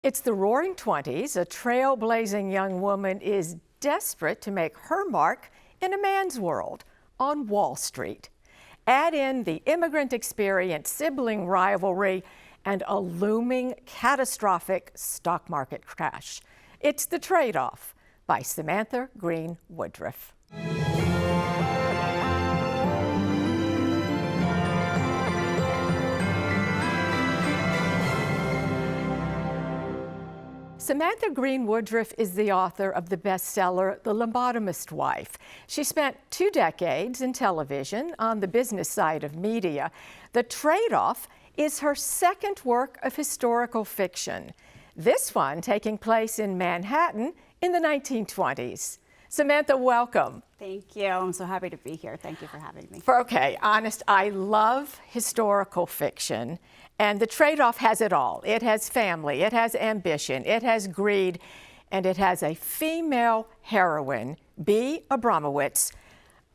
It's the Roaring Twenties. A trailblazing young woman is desperate to make her mark in a man's world on Wall Street. Add in the immigrant experience, sibling rivalry, and a looming catastrophic stock market crash. It's The Trade-Off by Samantha Green Woodruff. Samantha Green Woodruff is the author of the bestseller, The Lobotomist Wife. She spent 2 decades in television on the business side of media. The Trade-Off is her second work of historical fiction, this one taking place in Manhattan in the 1920s. Samantha, welcome. Thank you. I'm so happy to be here. Thank you for having me. Honest, I love historical fiction, and The Trade-Off has it all. It has family, it has ambition, it has greed, and it has a female heroine, Bee Abramowitz.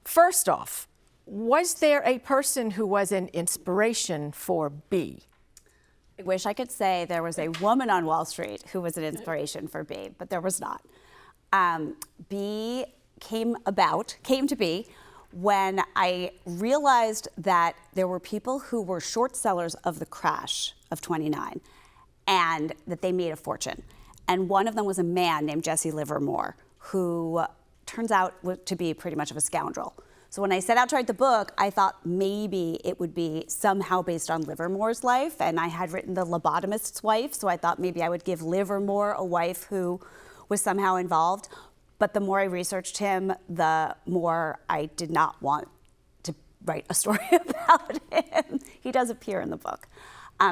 First off, was there a person who was an inspiration for Bee? I wish I could say there was a woman on Wall Street who was an inspiration for Bee, but there was not. Bee came to be when I realized that there were people who were short sellers of the crash of '29 and that they made a fortune. And one of them was a man named Jesse Livermore, who turns out to be pretty much of a scoundrel. So when I set out to write the book, I thought maybe it would be somehow based on Livermore's life, and I had written The Lobotomist's Wife, so I thought maybe I would give Livermore a wife who was somehow involved. But the more I researched him, the more I did not want to write a story about him. He does appear in the book.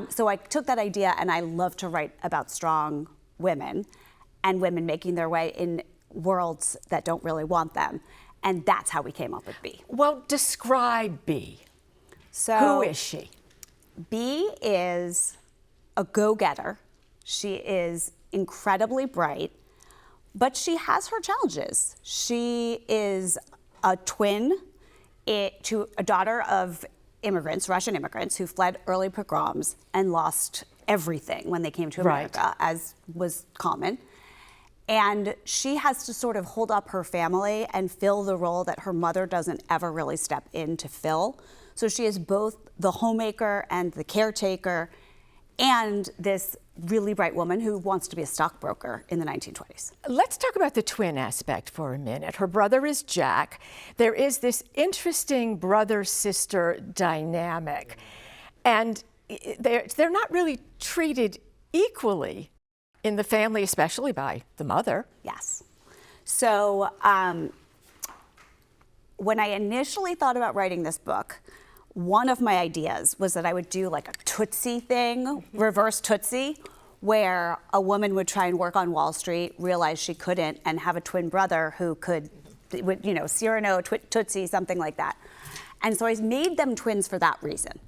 So I took that idea, and I love to write about strong women and women making their way in worlds that don't really want them. And that's how we came up with Bee. Well, describe Bee. So, who is she? Bee is a go-getter. She is incredibly bright, but she has her challenges. She is a twin to a daughter of immigrants, Russian immigrants, who fled early pogroms and lost everything when they came to America, as was common. And she has to sort of hold up her family and fill the role that her mother doesn't ever really step in to fill. So she is both the homemaker and the caretaker and this really bright woman who wants to be a stockbroker in the 1920s. Let's talk about the twin aspect for a minute. Her brother is Jack. There is this interesting brother-sister dynamic, and they're not really treated equally in the family, especially by the mother. Yes. So when I initially thought about writing this book, one of my ideas was that I would do like a Tootsie thing, reverse Tootsie, where a woman would try and work on Wall Street, realize she couldn't, and have a twin brother who could, Cyrano, Tootsie, something like that. And so I made them twins for that reason.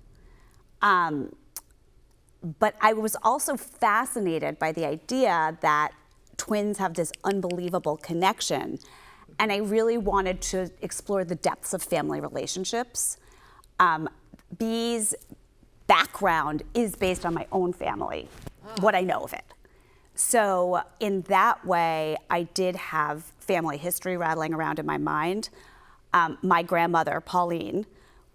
But I was also fascinated by the idea that twins have this unbelievable connection. And I really wanted to explore the depths of family relationships. Bee's background is based on my own family, what I know of it. So in that way, I did have family history rattling around in my mind. My grandmother, Pauline,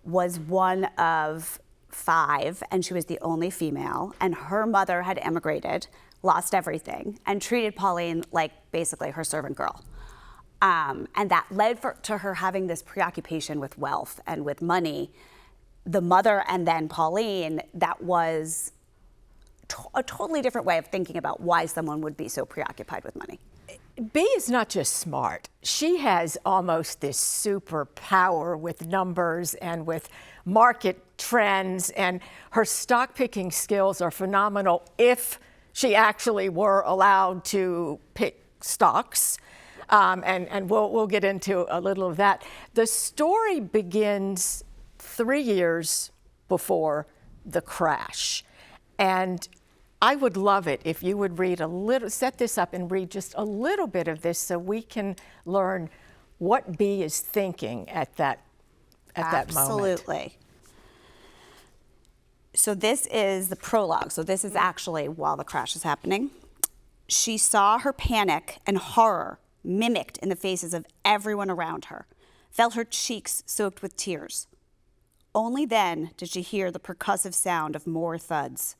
was one of 5, and she was the only female, and her mother had emigrated, lost everything, and treated Pauline like basically her servant girl. And that led to her having this preoccupation with wealth and with money. The mother and then Pauline, that was a totally different way of thinking about why someone would be so preoccupied with money. Bee is not just smart. She has almost this superpower with numbers and with market trends, and her stock picking skills are phenomenal if she actually were allowed to pick stocks. And we'll get into a little of that. The story begins 3 years before the crash. And I would love it if you would set this up and read just a little bit of this so we can learn what Bee is thinking at that moment. Absolutely. So this is the prologue. So this is actually while the crash is happening. She saw her panic and horror mimicked in the faces of everyone around her, felt her cheeks soaked with tears. Only then did she hear the percussive sound of more thuds.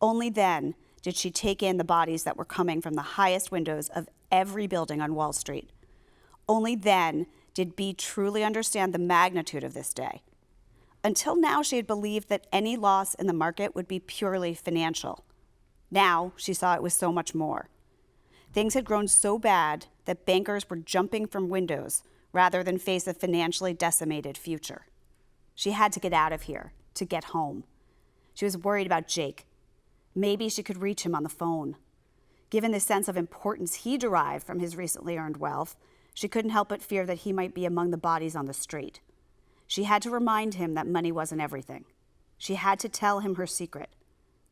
Only then did she take in the bodies that were coming from the highest windows of every building on Wall Street. Only then did Bea truly understand the magnitude of this day. Until now, she had believed that any loss in the market would be purely financial. Now, she saw it was so much more. Things had grown so bad that bankers were jumping from windows rather than face a financially decimated future. She had to get out of here, to get home. She was worried about Jake. Maybe she could reach him on the phone. Given the sense of importance he derived from his recently earned wealth, she couldn't help but fear that he might be among the bodies on the street. She had to remind him that money wasn't everything. She had to tell him her secret,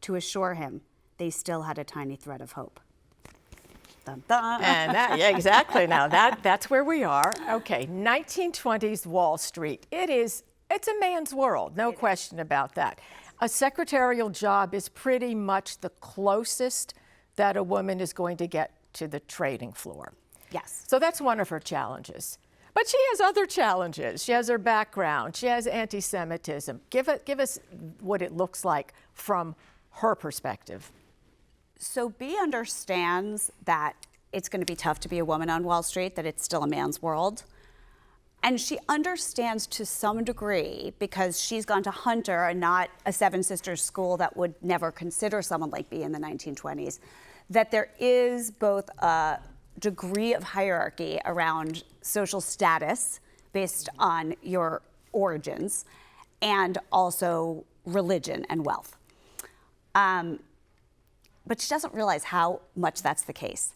to assure him they still had a tiny thread of hope. Dun, dun. And that, yeah, exactly. Now that's where we are. Okay, 1920s Wall Street. It's a man's world, no question about that. A secretarial job is pretty much the closest that a woman is going to get to the trading floor. Yes. So that's one of her challenges. But she has other challenges. She has her background. She has anti-Semitism. Give us what it looks like from her perspective. So Bea understands that it's going to be tough to be a woman on Wall Street, that it's still a man's world. And she understands to some degree, because she's gone to Hunter and not a Seven Sisters school that would never consider someone like Bea in the 1920s, that there is both a degree of hierarchy around social status based on your origins and also religion and wealth. But she doesn't realize how much that's the case.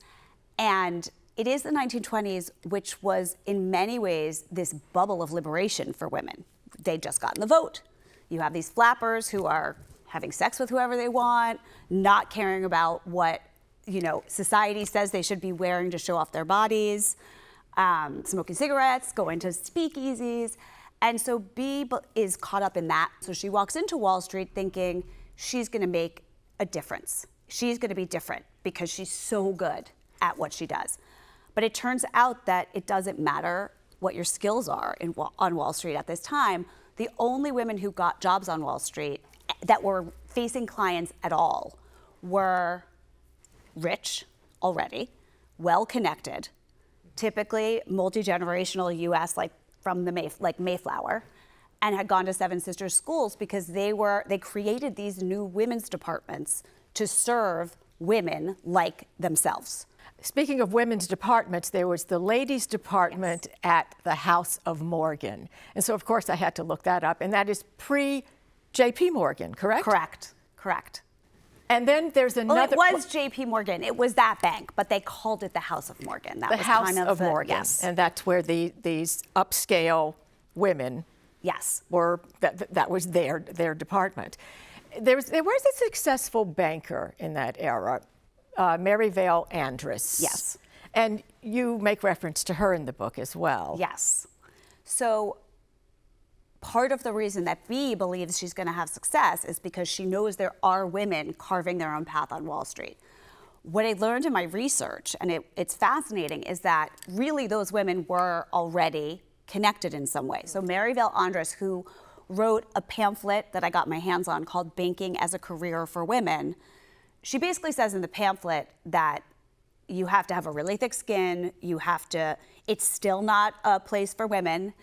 And it is the 1920s, which was in many ways this bubble of liberation for women. They'd just gotten the vote. You have these flappers who are having sex with whoever they want, not caring about what society says they should be wearing to show off their bodies, smoking cigarettes, going to speakeasies. And so Bea is caught up in that. So she walks into Wall Street thinking she's going to make a difference. She's going to be different because she's so good at what she does. But it turns out that it doesn't matter what your skills are on Wall Street at this time. The only women who got jobs on Wall Street that were facing clients at all were rich already, well-connected, typically multi-generational U.S. like from the Mayflower, and had gone to Seven Sisters schools because they created these new women's departments to serve women like themselves. Speaking of women's departments, there was the ladies' department at the House of Morgan. And so, of course, I had to look that up. And that is pre-J.P. Morgan, correct? Correct. And then there's another... Well, it was J.P. Morgan. It was that bank, but they called it the House of Morgan. That the was House kind of Morgan. Yes. And that's where these upscale women yes. were, that was their department. There was a successful banker in that era, Mary Vale Andress. Yes. And you make reference to her in the book as well. Yes. So part of the reason that Bea believes she's going to have success is because she knows there are women carving their own path on Wall Street. What I learned in my research, and it's fascinating, is that really those women were already connected in some way. So Mary Vale Andress, who wrote a pamphlet that I got my hands on called Banking as a Career for Women, she basically says in the pamphlet that you have to have a really thick skin, it's still not a place for women,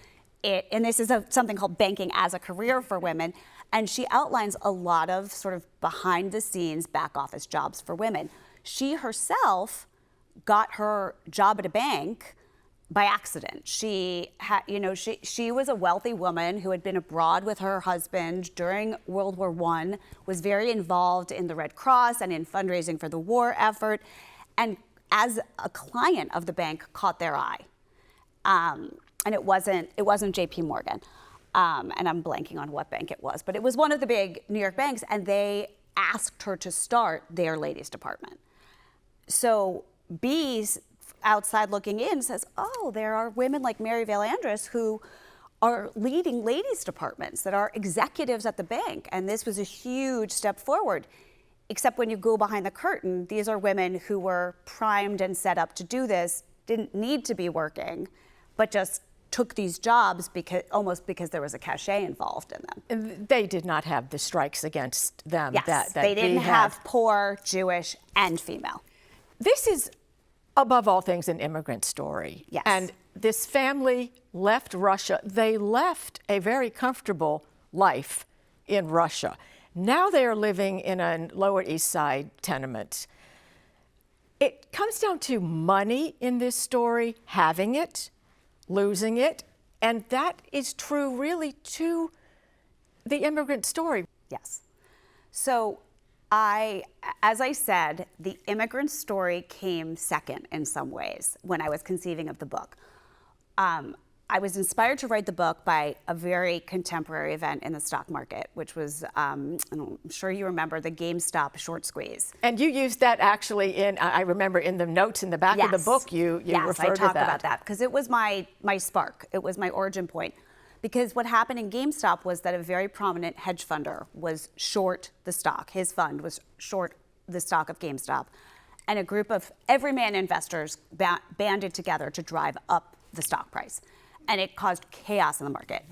and this is something called Banking as a Career for Women, and she outlines a lot of sort of behind the scenes back office jobs for women. She herself got her job at a bank by accident. She was a wealthy woman who had been abroad with her husband during World War I, was very involved in the Red Cross and in fundraising for the war effort, and as a client of the bank caught their eye. And it wasn't J.P. Morgan, and I'm blanking on what bank it was, but it was one of the big New York banks, and they asked her to start their ladies department. So Bea's outside looking in says, oh, there are women like Mary Vale Andress who are leading ladies departments that are executives at the bank, and this was a huge step forward. except when you go behind the curtain, these are women who were primed and set up to do this, didn't need to be working, but just took these jobs almost because there was a cachet involved in them. And they did not have the strikes against them. Yes, that they didn't we have had. poor, Jewish, and female. This is, above all things, an immigrant story. Yes. And this family left Russia. They left a very comfortable life in Russia. Now they are living in a Lower East Side tenement. It comes down to money in this story, having it, losing it, and that is true really to the immigrant story. Yes. So as I said, the immigrant story came second in some ways when I was conceiving of the book. I was inspired to write the book by a very contemporary event in the stock market, which was, I'm sure you remember, the GameStop short squeeze. And you used that actually I remember in the notes in the back of the book, you referred to that. Yes, I talk about that because it was my spark. It was my origin point. Because what happened in GameStop was that a very prominent hedge funder was short the stock. His fund was short the stock of GameStop. And a group of everyman investors banded together to drive up the stock price. And it caused chaos in the market.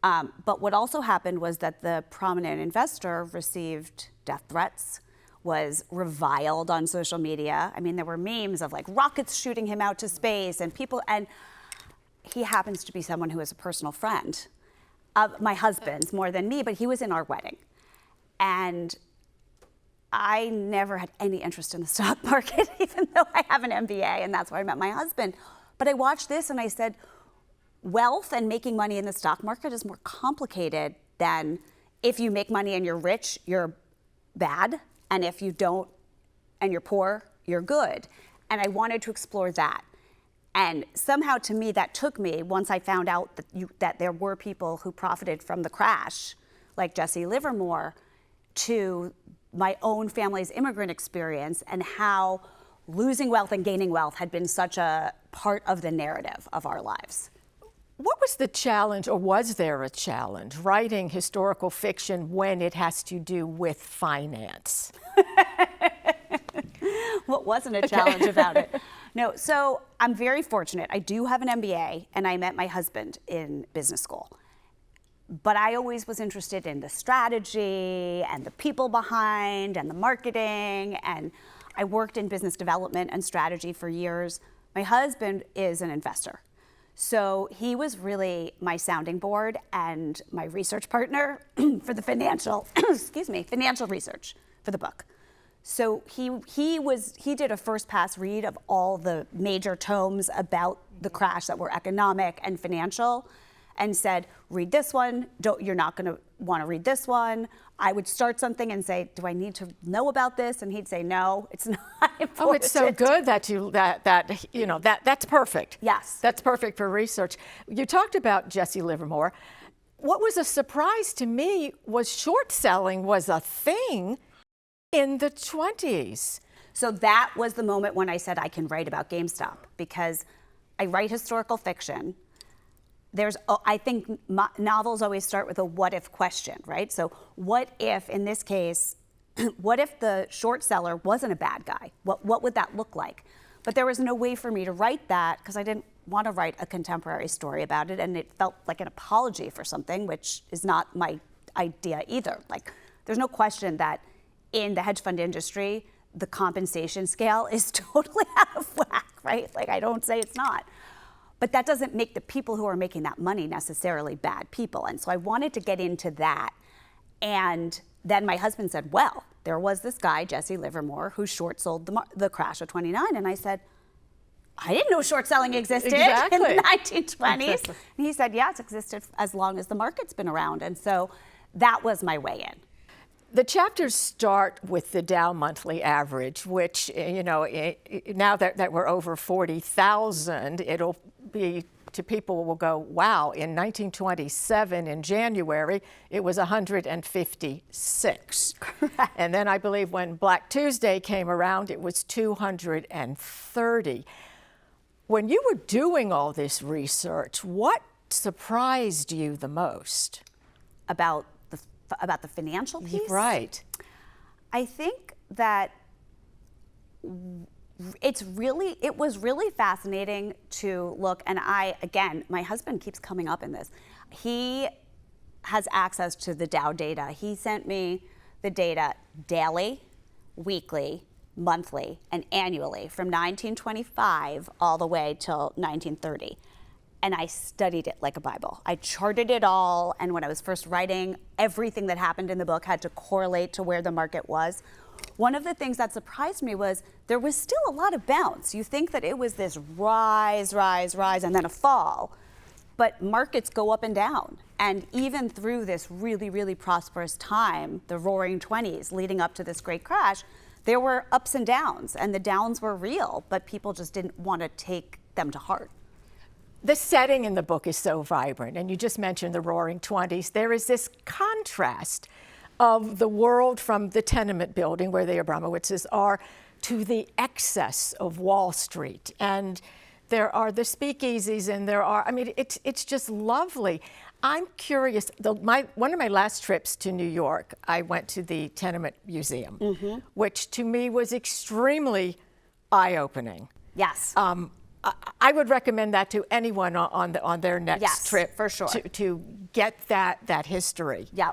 But what also happened was that the prominent investor received death threats, was reviled on social media. I mean, there were memes of like rockets shooting him out to space and people, and he happens to be someone who is a personal friend of my husband's more than me, but he was in our wedding. And I never had any interest in the stock market, even though I have an MBA, and that's where I met my husband. But I watched this and I said, wealth and making money in the stock market is more complicated than if you make money and you're rich, you're bad. And if you don't and you're poor, you're good. And I wanted to explore that. And somehow to me, that took me, once I found out that there were people who profited from the crash, like Jesse Livermore, to my own family's immigrant experience and how losing wealth and gaining wealth had been such a part of the narrative of our lives. What was the challenge, or was there a challenge, writing historical fiction when it has to do with finance? What wasn't a challenge about it? No, so I'm very fortunate. I do have an MBA, and I met my husband in business school. But I always was interested in the strategy and the people behind and the marketing, and I worked in business development and strategy for years. My husband is an investor. So he was really my sounding board and my research partner for the financial research for the book. So he did a first pass read of all the major tomes about the crash that were economic and financial, and said, read this one, you're not gonna wanna read this one. I would start something and say, do I need to know about this? And he'd say, no, it's not important. Oh, it's so good that's perfect. Yes. That's perfect for research. You talked about Jesse Livermore. What was a surprise to me was short selling was a thing in the 20s. So that was the moment when I said I can write about GameStop, because I write historical fiction. I think novels always start with a what if question, right? So what if, in this case, what if the short seller wasn't a bad guy? What would that look like? But there was no way for me to write that because I didn't want to write a contemporary story about it, and it felt like an apology for something, which is not my idea either. Like, there's no question that in the hedge fund industry, the compensation scale is totally out of whack, right? Like, I don't say it's not. But that doesn't make the people who are making that money necessarily bad people. And so I wanted to get into that. And then my husband said, well, there was this guy, Jesse Livermore, who short sold the crash of 29. And I said, I didn't know short selling existed in the 1920s. Exactly. And he said, yeah, it's existed as long as the market's been around. And so that was my way in. The chapters start with the Dow monthly average, which, now that we're over 40,000, it'll be, to people will go, wow, in 1927, in January, it was 156. Correct. And then I believe when Black Tuesday came around, it was 230. When you were doing all this research, what surprised you the most? About the financial piece? Right. I think that it was really fascinating to look, and again, my husband keeps coming up in this. He has access to the Dow data. He sent me the data daily, weekly, monthly, and annually from 1925 all the way till 1930. And I studied it like a Bible. I charted it all, and when I was first writing, everything that happened in the book had to correlate to where the market was. One of the things that surprised me was there was still a lot of bounce. You think that it was this rise, and then a fall, but markets go up and down. And even through this really, really prosperous time, the roaring 20s leading up to this great crash, there were ups and downs, and the downs were real, but people just didn't want to take them to heart. The setting in the book is so vibrant, and you just mentioned the roaring 20s. There is this contrast of the world from the tenement building where the Abramowitzes are to the excess of Wall Street. And there are the speakeasies, and it's just lovely. I'm curious, one of my last trips to New York, I went to the Tenement Museum, which to me was extremely eye-opening. Yes. I would recommend that to anyone on their next trip, for sure, to get that history. Yeah,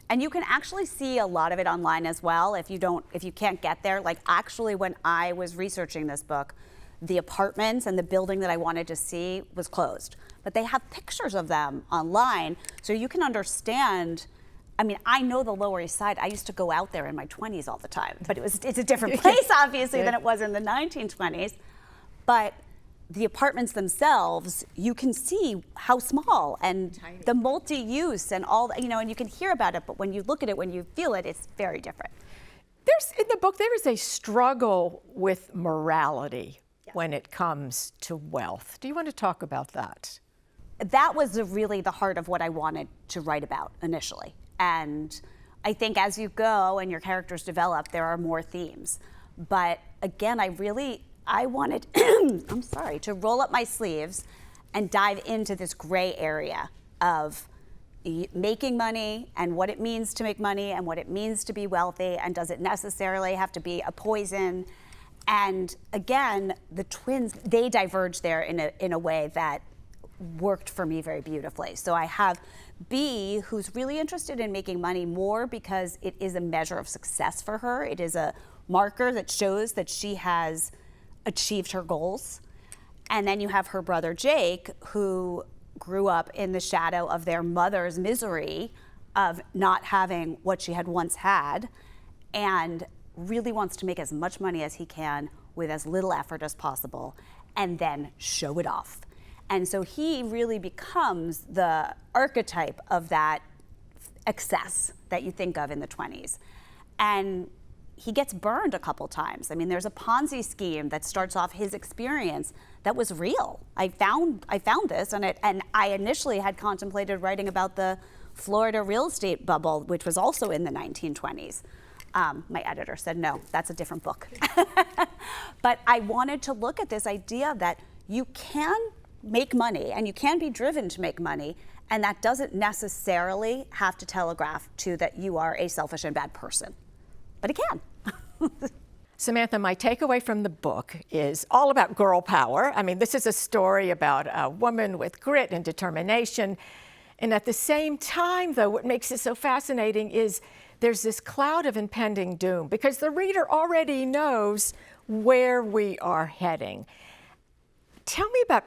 and you can actually see a lot of it online as well if you can't get there. Like, actually, when I was researching this book, the apartments and the building that I wanted to see was closed, but they have pictures of them online, so you can understand. I mean, I know the Lower East Side. I used to go out there in my 20s all the time, but it's a different place, obviously, than it was in the 1920s. But the apartments themselves, you can see how small and tiny. The multi-use and all, and you can hear about it, but when you look at it, when you feel it, it's very different. In the book, there is a struggle with morality when it comes to wealth. Do you want to talk about that? That was really the heart of what I wanted to write about initially. And I think as you go and your characters develop, there are more themes. But again, I wanted, I'm sorry, to roll up my sleeves and dive into this gray area of making money and what it means to make money and what it means to be wealthy, and does it necessarily have to be a poison? And again, the twins, they diverge there in a way that worked for me very beautifully. So I have B, who's really interested in making money more because it is a measure of success for her. It is a marker that shows that she has achieved her goals. And then you have her brother Jake, who grew up in the shadow of their mother's misery of not having what she had once had, and really wants to make as much money as he can with as little effort as possible, and then show it off. And so he really becomes the archetype of that excess that you think of in the 20s. And he gets burned a couple times. I mean, there's a Ponzi scheme that starts off his experience that was real. I found this, and I initially had contemplated writing about the Florida real estate bubble, which was also in the 1920s. My editor said, no, that's a different book. But I wanted to look at this idea that you can make money and you can be driven to make money, and that doesn't necessarily have to telegraph to that you are a selfish and bad person. But it can. Samantha, my takeaway from the book is all about girl power. I mean, this is a story about a woman with grit and determination. And at the same time, though, what makes it so fascinating is there's this cloud of impending doom because the reader already knows where we are heading. Tell me about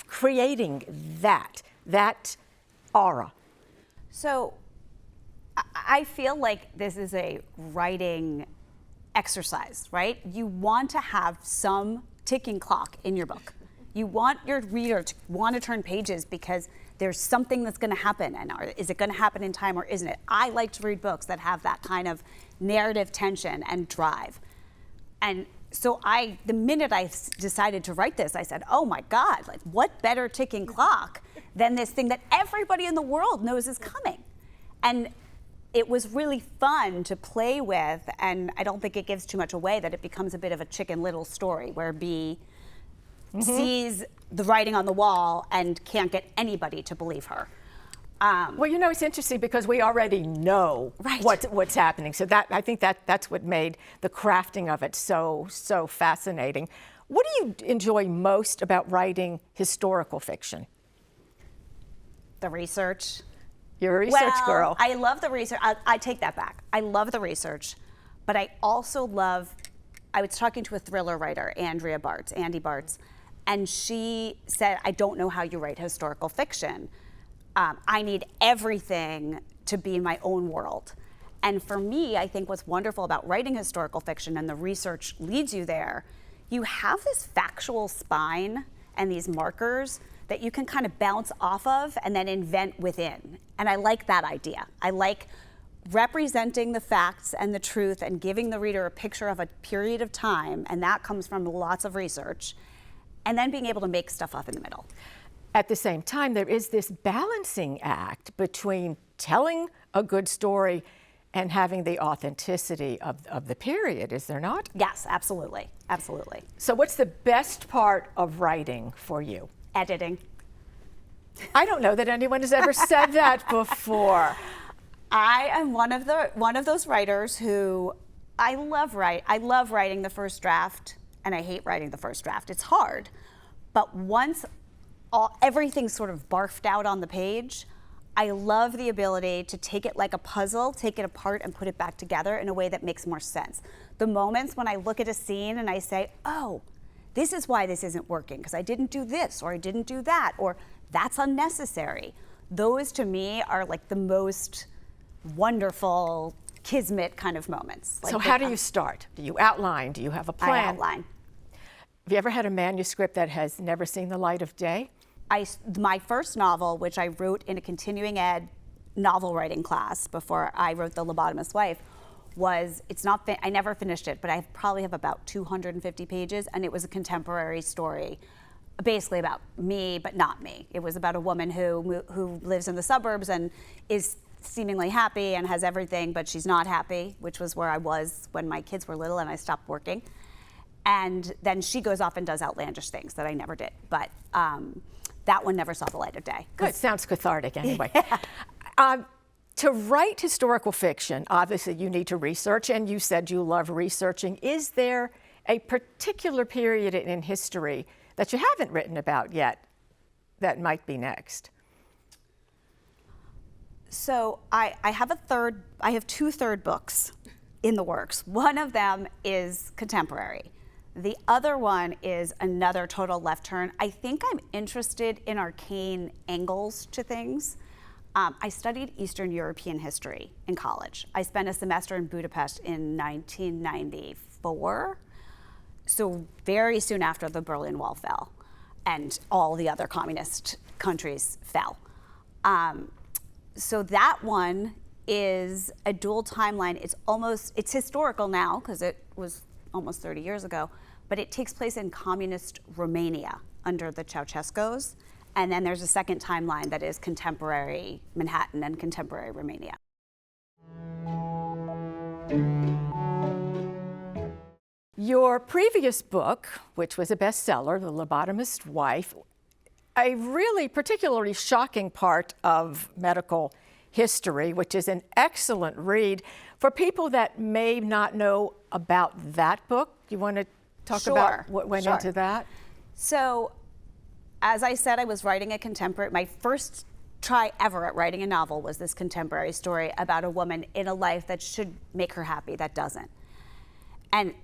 creating that aura. So I feel like this is a writing exercise, right? You want to have some ticking clock in your book. You want your reader to want to turn pages because there's something that's going to happen, and is it going to happen in time or isn't it? I like to read books that have that kind of narrative tension and drive. And so the minute I decided to write this, I said, oh my God, like what better ticking clock than this thing that everybody in the world knows is coming? And it was really fun to play with, and I don't think it gives too much away that it becomes a bit of a Chicken Little story where B sees the writing on the wall and can't get anybody to believe her. Well, you know, it's interesting because we already know Right. what's happening. So I think that's what made the crafting of it so fascinating. What do you enjoy most about writing historical fiction? The research. You're a research girl. I love the research. I take that back. I love the research, but I also love. I was talking to a thriller writer, Andy Bartz, and she said, "I don't know how you write historical fiction. I need everything to be in my own world." And for me, I think what's wonderful about writing historical fiction, and the research leads you there, you have this factual spine and these markers that you can kind of bounce off of and then invent within. And I like that idea. I like representing the facts and the truth and giving the reader a picture of a period of time, and that comes from lots of research, and then being able to make stuff up in the middle. At the same time, there is this balancing act between telling a good story and having the authenticity of the period, is there not? Yes, absolutely, absolutely. So what's the best part of writing for you? Editing. I don't know that anyone has ever said that before. I am one of those writers who I love writing the first draft, and I hate writing the first draft. It's hard, but once everything's sort of barfed out on the page, I love the ability to take it like a puzzle, take it apart and put it back together in a way that makes more sense. The moments when I look at a scene and I say, oh, this is why this isn't working, because I didn't do this, or I didn't do that, or that's unnecessary. Those to me are like the most wonderful kismet kind of moments. So how do you start? Do you outline? Do you have a plan? I outline. Have you ever had a manuscript that has never seen the light of day? My first novel, which I wrote in a continuing ed novel writing class before I wrote The Lobotomist's Wife, I never finished it, but I probably have about 250 pages, and it was a contemporary story, basically about me, but not me. It was about a woman who lives in the suburbs and is seemingly happy and has everything, but she's not happy, which was where I was when my kids were little and I stopped working. And then she goes off and does outlandish things that I never did, but that one never saw the light of day. Good, sounds cathartic anyway. To write historical fiction, obviously you need to research, and you said you love researching. Is there a particular period in history that you haven't written about yet that might be next? So I have two third books in the works. One of them is contemporary. The other one is another total left turn. I think I'm interested in arcane angles to things. I studied Eastern European history in college. I spent a semester in Budapest in 1994, so very soon after the Berlin Wall fell and all the other communist countries fell. So that one is a dual timeline. It's historical now because it was almost 30 years ago, but it takes place in communist Romania under the Ceausescus. And then there's a second timeline that is contemporary Manhattan and contemporary Romania. Your previous book, which was a bestseller, The Lobotomist's Wife, a really particularly shocking part of medical history, which is an excellent read. For people that may not know about that book, do you want to talk about what went into that? So, as I said, I was writing my first try ever at writing a novel was this contemporary story about a woman in a life that should make her happy, that doesn't. And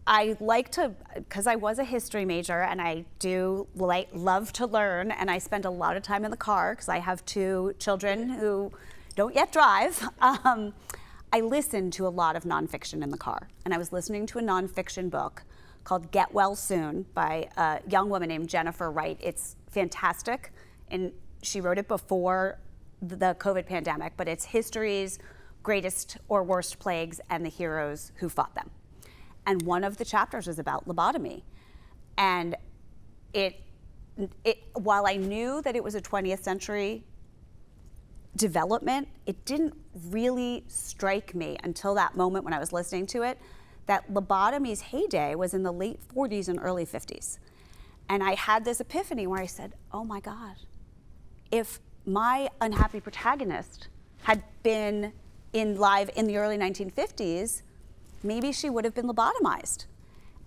I like to, because I was a history major and I do love to learn, and I spend a lot of time in the car because I have two children who don't yet drive. I listen to a lot of nonfiction in the car, and I was listening to a nonfiction book called Get Well Soon by a young woman named Jennifer Wright. It's fantastic, and she wrote it before the COVID pandemic, but it's history's greatest or worst plagues and the heroes who fought them. And one of the chapters is about lobotomy. And while I knew that it was a 20th century development, it didn't really strike me until that moment when I was listening to it that lobotomy's heyday was in the late 40s and early 50s. And I had this epiphany where I said, oh my God, if my unhappy protagonist had been live in the early 1950s, maybe she would have been lobotomized.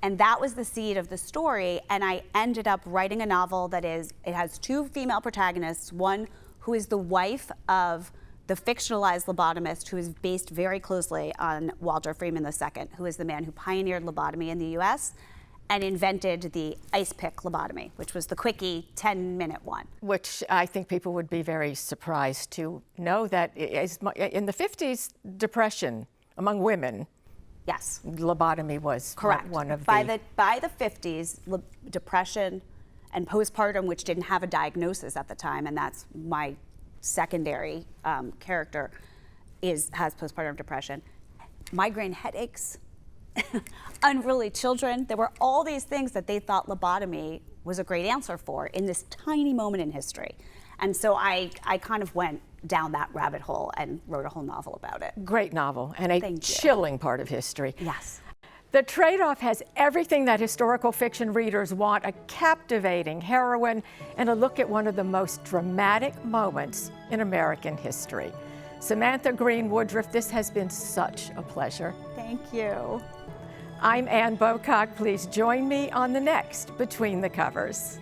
And that was the seed of the story. And I ended up writing a novel it has two female protagonists, one who is the wife of the fictionalized lobotomist who is based very closely on Walter Freeman II, who is the man who pioneered lobotomy in the US and invented the ice pick lobotomy, which was the quickie 10-minute one. Which I think people would be very surprised to know that in the 50s, depression among women, yes, lobotomy was correct. One of by the 50s, depression and postpartum, which didn't have a diagnosis at the time, and that's my secondary character has postpartum depression, migraine headaches, unruly children. There were all these things that they thought lobotomy was a great answer for in this tiny moment in history. And so I kind of went down that rabbit hole and wrote a whole novel about it. Great novel and a chilling part of history. Yes. The Trade-Off has everything that historical fiction readers want: a captivating heroine and a look at one of the most dramatic moments in American history. Samantha Green Woodruff, this has been such a pleasure. Thank you. I'm Ann Bocock. Please join me on the next Between the Covers.